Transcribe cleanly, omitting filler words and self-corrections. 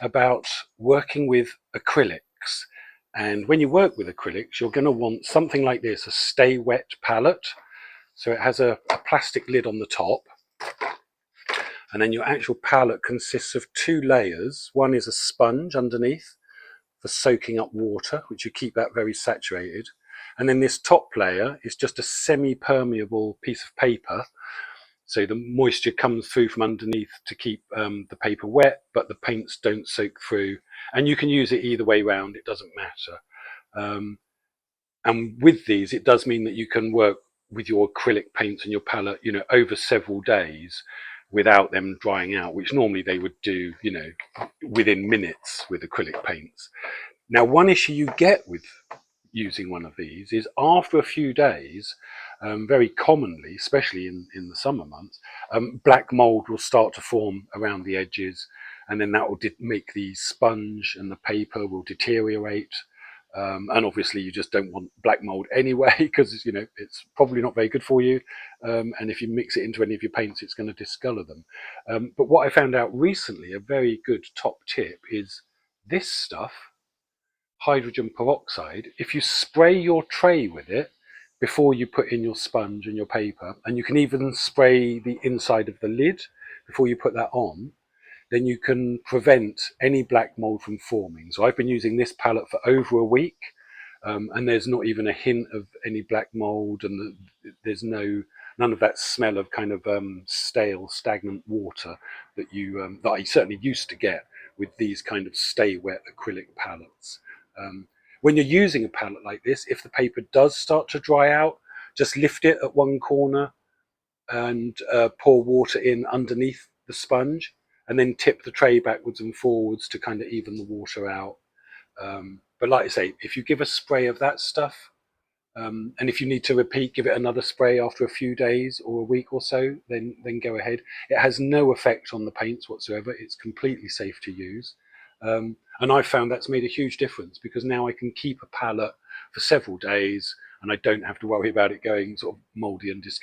about working with acrylics. And when you work with acrylics, you're going to want something like this, a stay wet palette. So it has a plastic lid on the top, and then your actual palette consists of two layers. One is a sponge underneath for soaking up water, which you keep that very saturated. And then this top layer is just a semi-permeable piece of paper. So the moisture comes through from underneath to keep the paper wet, but the paints don't soak through. And you can use it either way round, it doesn't matter. And with these, it does mean that you can work with your acrylic paints and your palette, over several days without them drying out, which normally they would do, within minutes with acrylic paints. Now, one issue you get with using one of these is after a few days, very commonly, especially in the summer months, black mould will start to form around the edges, and then that will make the sponge and the paper will deteriorate. And obviously you just don't want black mold anyway, because it's probably not very good for you, and if you mix it into any of your paints it's going to discolor them. But what I found out recently, a very good top tip, is this stuff, hydrogen peroxide. If you spray your tray with it before you put in your sponge and your paper, and you can even spray the inside of the lid before you put that on, then you can prevent any black mold from forming. So I've been using this palette for over a week, and there's not even a hint of any black mold, and there's none of that smell of kind of stale, stagnant water that I certainly used to get with these kind of stay wet acrylic palettes. When you're using a palette like this, if the paper does start to dry out, just lift it at one corner and pour water in underneath the sponge, and then tip the tray backwards and forwards to kind of even the water out. But like I say, if you give a spray of that stuff, and if you need to repeat, give it another spray after a few days or a week or so, then go ahead. It has no effect on the paints whatsoever. It's completely safe to use. And I've found that's made a huge difference, because now I can keep a palette for several days and I don't have to worry about it going sort of mouldy and discolored.